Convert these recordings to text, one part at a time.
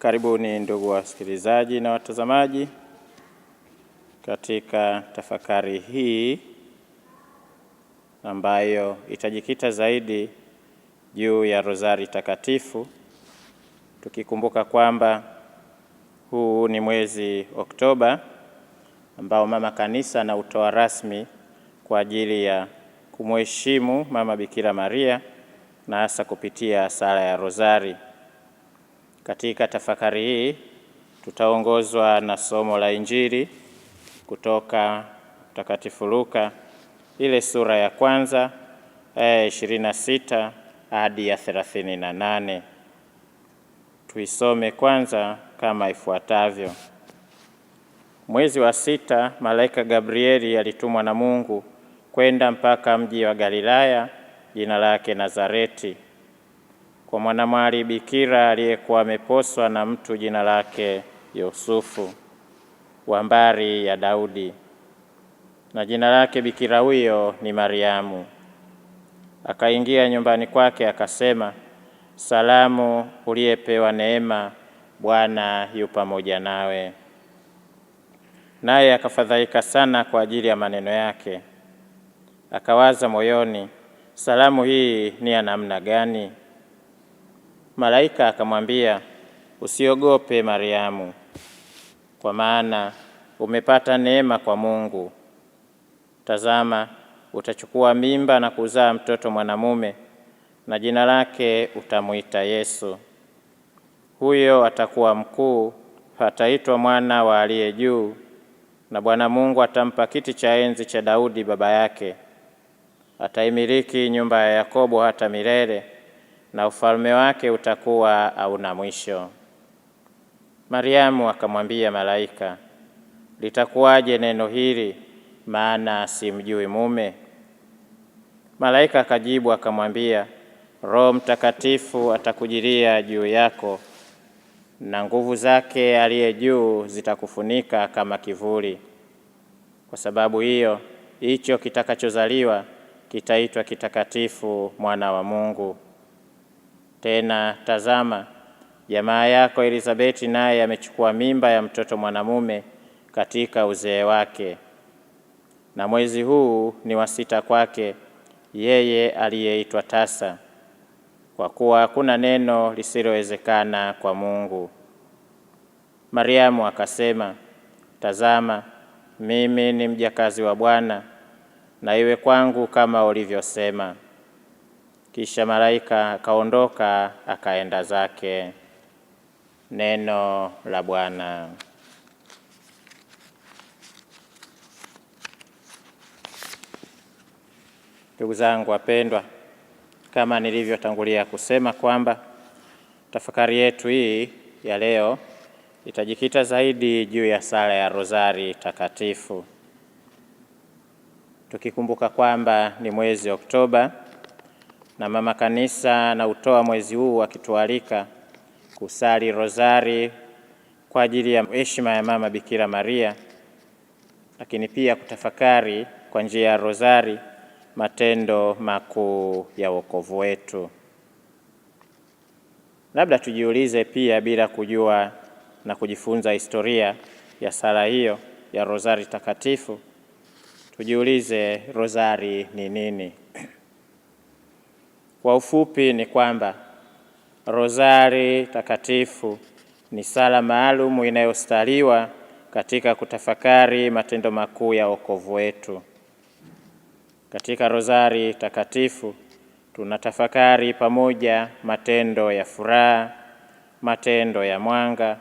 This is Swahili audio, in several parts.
Karibuni ndugu wasikilizaji na watazamaji katika tafakari hii ambayo itajikita zaidi juu ya Rozari Takatifu, tukikumbuka kwamba huu ni mwezi Oktoba ambao Mama Kanisa anautoa rasmi kwa ajili ya kumheshimu Mama Bikira Maria na hasa kupitia sala ya Rozari. Katika tafakari hii tutaongozwa na somo la Injili kutoka Mtakatifu Luka ile sura ya kwanza aya 26 hadi ya 38. Tuisome kwanza kama ifuatavyo. Mwezi wa 6, malaika Gabrieli alitumwa na Mungu kwenda mpaka mji wa Galilaya jina lake Nazareti, kwa mwanamwali bikira aliyekuwa ameposwa na mtu jina lake Yusufu, wa mbari ya Daudi, na jina lake bikira huyo ni Mariamu. Akaingia nyumbani kwake akasema, salamu, uliyepewa neema, Bwana yu pamoja nawe. Naye akafadhaika sana kwa ajili ya maneno yake. Akawaza moyoni, salamu hii ni ya namna gani? Malaika akamwambia, usiogope Mariamu, kwa maana umepata neema kwa Mungu. Tazama, utachukua mimba na kuzaa mtoto mwanamume, na jina lake utamuita Yesu. Huyo atakuwa mkuu, ataitwa Mwana wa Aliye Juu, na Bwana Mungu atampa kiti cha enzi cha Daudi baba yake. Ataimiliki nyumba ya Yakobo hata milele, na ufalme wake utakuwa hauna mwisho. Mariamu akamwambia malaika, litakuwaje neno hili, maana simjui mume? Malaika akajibu akamwambia, Roho Mtakatifu atakujilia juu yako, na nguvu zake Aliye Juu zitakufunika kama kivuli. Kwa sababu hiyo, hicho kitakachozaliwa kitaitwa kitakatifu, mwana wa Mungu. Tena tazama, jamaa yako Elizabeti naye amechukua mimba ya mtoto mwanamume katika uzee wake, na mwezi huu ni wa 6 kwake yeye aliyeitwa tasa, kwa kuwa hakuna neno lisilowezekana kwa Mungu. Mariamu akasema, tazama, mimi ni mjakazi wa Bwana, na iwe kwangu kama ulivyosema. Kisha malaika akaondoka akaenda zake. Neno la Bwana. Ndugu zangu wapendwa, kama nilivyotangulia kusema kwamba tafakari yetu hii ya leo itajikita zaidi juu ya sala ya Rozari Takatifu, tukikumbuka kwamba ni mwezi Oktoba na Mama Kanisa anautoa mwezi huu akitualika kusali Rozari kwa ajili ya heshima ya Mama Bikira Maria, lakini pia kutafakari kwa njia ya Rozari matendo makuu ya wokovu wetu. Labda tujiulize pia, bila kujua na kujifunza historia ya sala hiyo ya Rozari Takatifu, tujiulize Rozari ni nini? Kwa ufupi ni kwamba Rozari Takatifu ni sala maalumu inayostaliwa katika kutafakari matendo makuu ya wokovu wetu. Katika Rozari Takatifu tunatafakari pamoja matendo ya furaha, matendo ya mwanga,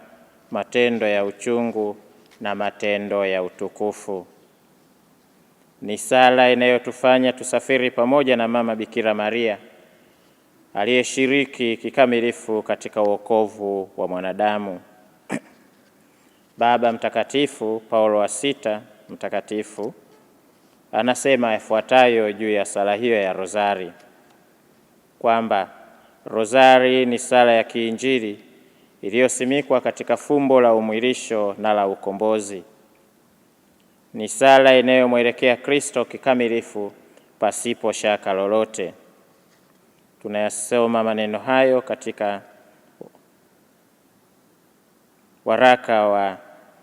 matendo ya uchungu na matendo ya utukufu. Ni sala inayotufanya tusafiri pamoja na Mama Bikira Maria aliyeshiriki kikamilifu katika wokovu wa mwanadamu. Baba Mtakatifu Paulo wa 6 mtakatifu anasema yafuatayo juu ya sala hiyo ya Rozari, kwamba Rozari ni sala ya kiinjili iliyosimikwa katika fumbo la umwilisho na la ukombozi. Ni sala inayomwelekea Kristo kikamilifu pasipo shaka lolote. Tunayasoma maneno hayo katika waraka wa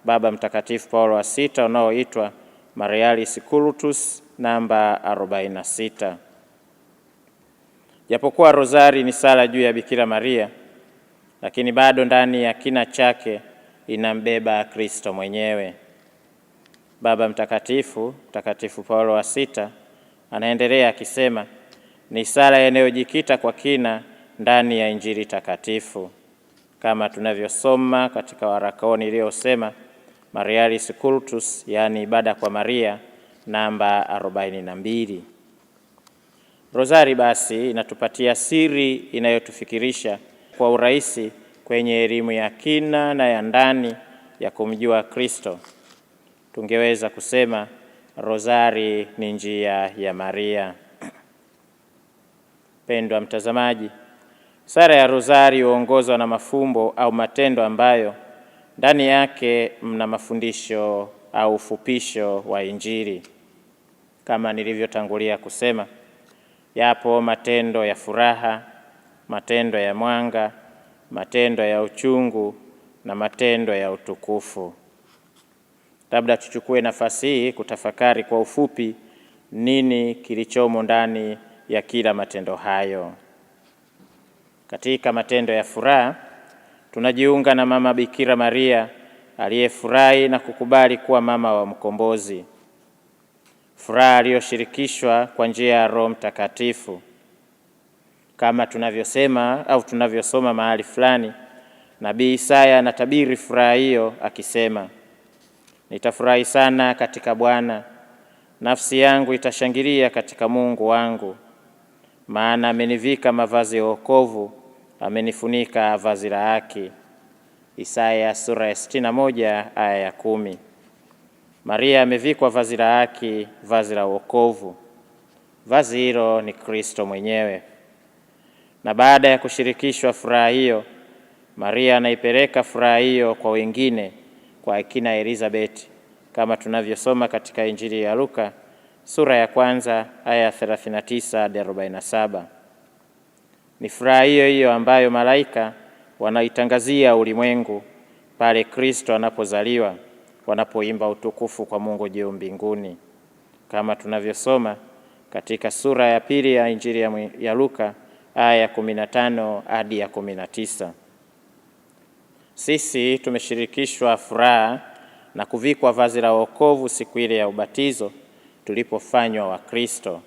Baba Mtakatifu Paulo wa Sita unaoitwa Marialis Cultus namba 46. Japokuwa rozari ni sala juu ya Bikira Maria, lakini bado ndani ya kina chake inambeba Kristo mwenyewe. Baba Mtakatifu Paulo wa Sita anaendelea akisema, ni sala inayojikita kwa kina ndani ya Injili takatifu, kama tunavyosoma katika warakoni iliyosema Marialis Cultus, yaani ibada kwa Maria, namba 42. Rozari basi inatupatia siri inayotufikirisha kwa urahisi kwenye elimu ya kina na ya ndani ya kumjua Kristo. Tungeweza kusema rozari ni njia ya Maria. Pendwa mtazamaji, sala ya rozari huongozwa na mafumbo au matendo ambayo ndani yake mna mafundisho au ufupisho wa Injili. Kama nilivyotangulia kusema, yapo matendo ya furaha, matendo ya mwanga, matendo ya uchungu na matendo ya utukufu. Labda tuchukue nafasi hii kutafakari kwa ufupi nini kilichomo ndani ya kila matendo hayo. Katika matendo ya furaha, tunajiunga na Mama Bikira Maria aliyefurahi na kukubali kuwa mama wa mkombozi, furaha aliyoshirikishwa kwa njia ya Roho Mtakatifu. Kama tunavyosema au tunavyosoma mahali fulani, Nabii Isaya anatabiri furaha hiyo akisema, nitafurahi sana katika Bwana, nafsi yangu itashangilia katika Mungu wangu, maana amenivika mavazi ya wokovu, amenifunika vazi la haki. Isaya sura ya 61 aya ya 10. Maria amevikwa vazi la haki, vazi la wokovu. Vazi hilo ni Kristo mwenyewe. Na baada ya kushirikishwa furaha hiyo, Maria anaipeleka furaha hiyo kwa wengine, kwa akina Elizabeth, kama tunavyosoma katika Injili ya Luka sura ya 1 aya 39 hadi 47. Ni furaha hiyo hiyo ambayo malaika wanaitangazia ulimwengu pale Kristo anapozaliwa, wanapoimba utukufu kwa Mungu juu mbinguni, kama tunavyosoma katika sura ya 2 ya Injili ya Luka aya ya 15 hadi ya 19. Sisi tumeshirikishwa furaha na kuvikwa vazi la wokovu siku ile ya ubatizo tulipofanywa wa Kristo.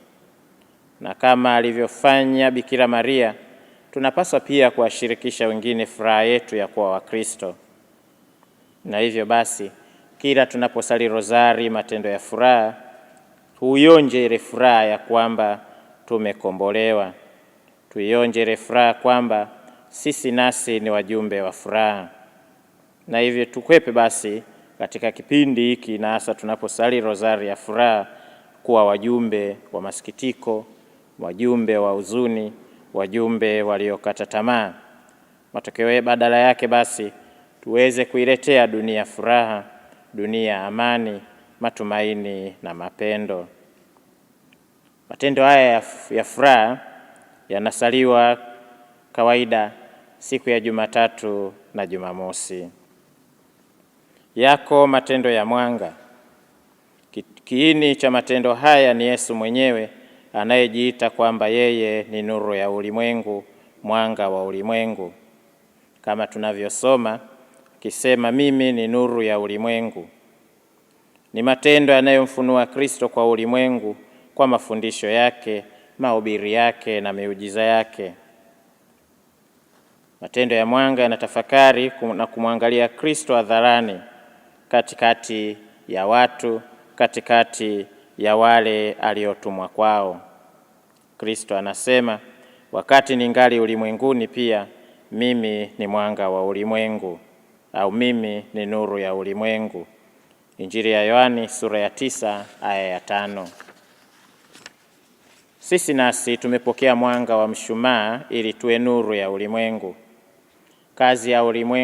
Na kama alivyofanya Bikira Maria, tunapaswa pia kuwashirikisha wengine furaha yetu ya kuwa wa Kristo. Na hivyo basi, kila tunaposali rozari matendo ya furaha, tuionje ile furaha ya kwamba tumekombolewa. Tuionje ile furaha kwamba sisi nasi ni wajumbe wa furaha. Na hivyo tukwepe basi katika kipindi hiki, na hasa tunaposali rozari ya furaha, kuwa wajumbe wa masikitiko, wajumbe wa huzuni, wajumbe waliokata tamaa. Matokeo badala yake basi tuweze kuiletea dunia furaha, dunia amani, matumaini na mapendo. Matendo haya ya furaha yanasaliwa kawaida siku ya Jumatatu na Jumamosi. Yako matendo ya mwanga. Kiini cha matendo haya ni Yesu mwenyewe anayejiita kwamba yeye ni nuru ya ulimwengu, mwanga wa ulimwengu. Kama tunavyosoma akisema, mimi ni nuru ya ulimwengu. Ni matendo yanayomfunua Kristo kwa ulimwengu kwa mafundisho yake, mahubiri yake na miujiza yake. Matendo ya mwanga yanatafakari na kumwangalia Kristo hadharani, katikati ya watu, katikati ya wale aliotumwa kwao. Kristo anasema, wakati ningali ulimwenguni pia mimi ni mwanga wa ulimwengu, au mimi ni nuru ya ulimwengu. Injili ya Yohani sura ya 9 aya ya 5. Sisi nasi tumepokea mwanga wa mshumaa ili tuwe nuru ya ulimwengu. Kazi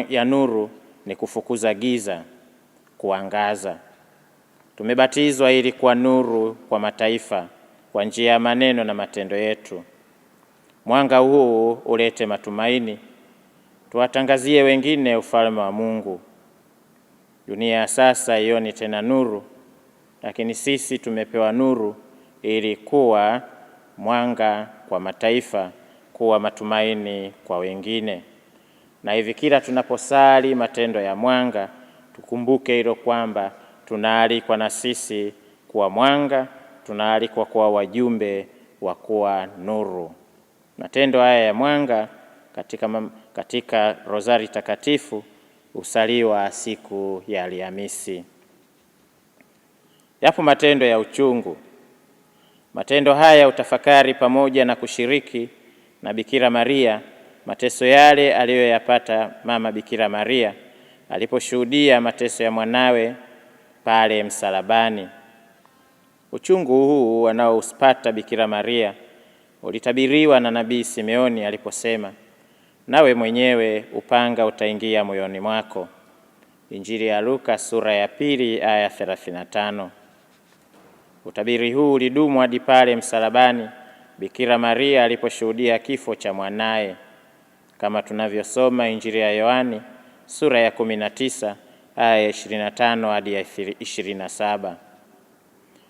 ya nuru ni kufukuza giza, kuangaza. Tumebatizwa ili kuwa nuru kwa mataifa kwa njia ya maneno na matendo yetu. Mwanga huu ulete matumaini, tuwatangazie wengine ufalme wa Mungu, Dunia ya sasa haioni tena nuru, lakini sisi tumepewa nuru ili kuwa mwanga kwa mataifa, kuwa matumaini kwa wengine. Na hivi kila tunaposali matendo ya mwanga, tukumbuke hilo kwamba tunaalikwa na sisi kuwa mwanga, tunaalikwa kuwa wajumbe wa kuwa nuru. Matendo haya ya mwanga katika Rozari Takatifu husaliwa siku ya Alhamisi. Yapo matendo ya uchungu. Matendo haya utafakari pamoja na kushiriki na Bikira Maria mateso yale aliyoyapata Mama Bikira Maria aliposhuhudia mateso ya mwanawe pale msalabani. Uchungu huu anaoupata Bikira Maria ulitabiriwa na Nabii Simeoni aliposema, nawe mwenyewe upanga utaingia moyoni mwako. Injili ya Luka sura ya 2 aya 35. Utabiri huu ulidumu hadi pale msalabani Bikira Maria aliposhuhudia kifo cha mwanaye, kama tunavyosoma Injili ya Yohani sura ya 19 aya 25 hadi 27.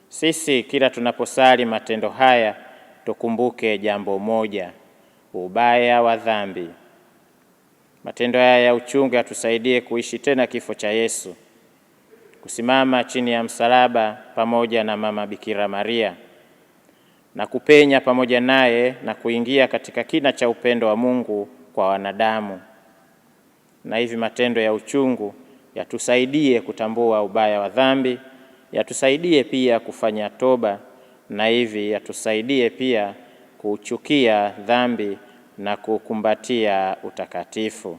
Sisi kila tunaposali matendo haya tukumbuke jambo moja: ubaya wa dhambi. Matendo haya ya uchungu yatusaidie kuishi tena kifo cha Yesu, kusimama chini ya msalaba pamoja na Mama Bikira Maria na kupenya pamoja naye na kuingia katika kina cha upendo wa Mungu kwa wanadamu. Na hivi matendo ya uchungu yatusaidie kutambua ubaya wa dhambi, yatusaidie pia kufanya toba, na hivi yatusaidie pia kuchukia dhambi na kukumbatia utakatifu.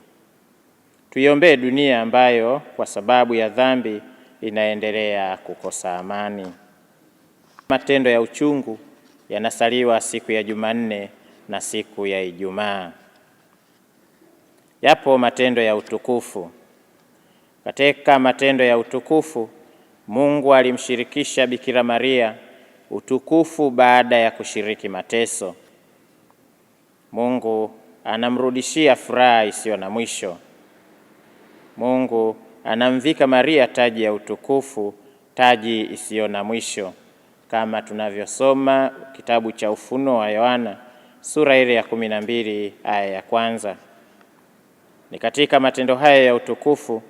Tuiombee dunia ambayo kwa sababu ya dhambi inaendelea kukosa amani. Matendo ya uchungu yanasaliwa siku ya Jumanne na siku ya Ijumaa. Yapo matendo ya utukufu. Katika matendo ya utukufu, Mungu alimshirikisha Bikira Maria utukufu baada ya kushiriki mateso. Mungu anamrudishia furaha isiyo na mwisho. Mungu anamvika Maria taji ya utukufu, taji isiyo na mwisho, kama tunavyosoma kitabu cha Ufunuo wa Yohana sura ile ya 12 aya ya 1. Ni katika matendo haya ya utukufu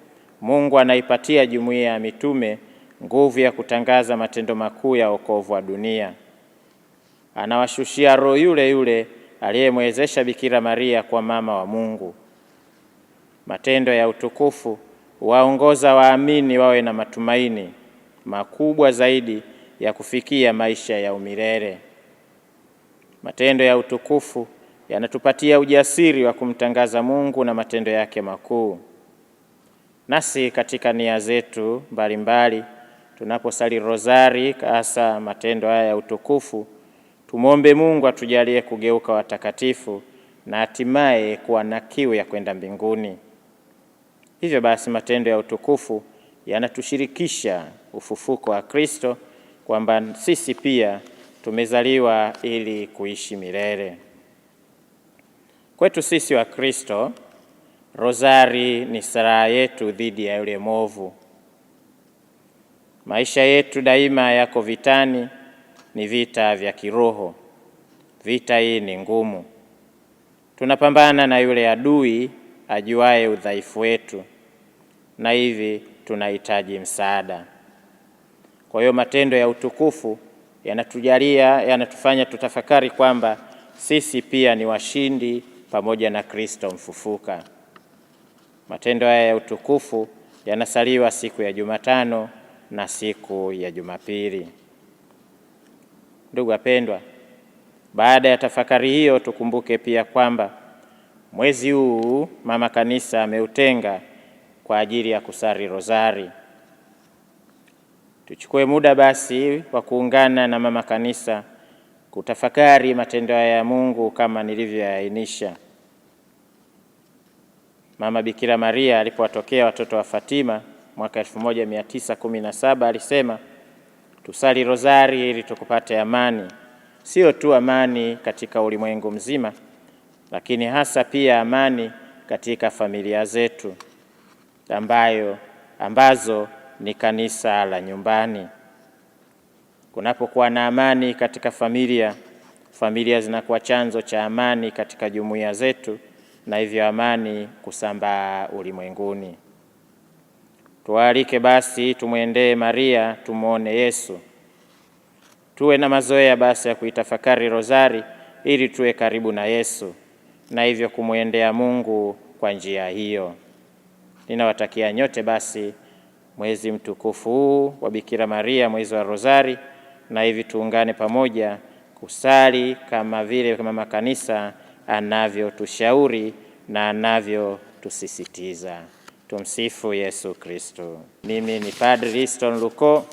Mungu anaipatia jumuiya ya mitume nguvu ya kutangaza matendo makuu ya wokovu wa dunia. Anawashushia Roho yule yule aliyemwezesha Bikira Maria kwa mama wa Mungu. Matendo ya utukufu waongoza waamini wawe na matumaini makubwa zaidi ya kufikia maisha ya umilele. Matendo ya utukufu yanatupatia ujasiri wa kumtangaza Mungu na matendo yake makuu. Nasi katika nia zetu mbalimbali tunaposali rozari, hasa matendo haya ya utukufu, tumwombe Mungu atujalie kugeuka watakatifu na hatimaye kuwa na kiu ya kwenda mbinguni. Hivyo basi matendo ya utukufu yanatushirikisha ufufuko wa Kristo, kwamba sisi pia tumezaliwa ili kuishi milele. Kwetu sisi wa Kristo, rozari ni silaha yetu dhidi ya yule mwovu. Maisha yetu daima yako vitani, ni vita vya kiroho. Vita hii ni ngumu. Tunapambana na yule adui ajuaye udhaifu wetu, na hivi tunahitaji msaada. Kwa hiyo matendo ya utukufu yanatufanya tutafakari kwamba sisi pia ni washindi pamoja na Kristo mfufuka. Matendo haya ya utukufu yanasaliwa siku ya Jumatano na siku ya Jumapili. Ndugu wapendwa, baada ya tafakari hiyo tukumbuke pia kwamba mwezi huu Mama Kanisa ameutenga kwa ajili ya kusali rozari. Tuchukue muda basi wa kuungana na Mama Kanisa kutafakari matendo ya Mungu kama nilivyoainisha. Mama Bikira Maria alipowatokea watoto wa Fatima mwaka 1917 alisema, tusali rozari ili tukupate amani, sio tu amani katika ulimwengu mzima, lakini hasa pia amani katika familia zetu, ambayo ambazo ni kanisa la nyumbani. Kunapokuwa na amani katika familia, familia zinakuwa chanzo cha amani katika jumuiya zetu, na hivyo amani kusambaa ulimwenguni. Tuwaalike basi tumwendee Maria, tumuone Yesu. Tuwe na mazoea basi ya kuitafakari rozari ili tuwe karibu na Yesu na hivyo kumwendea Mungu kwa njia hiyo. Ninawatakia nyote basi mwezi mtukufu huu wa Bikira Maria, mwezi wa rozari, na hivi tuungane pamoja kusali kama vile Mama Kanisa anavyotushauri na anavyotusisitiza. Tumsifu Yesu Kristo. Mimi ni Padre Liston Luko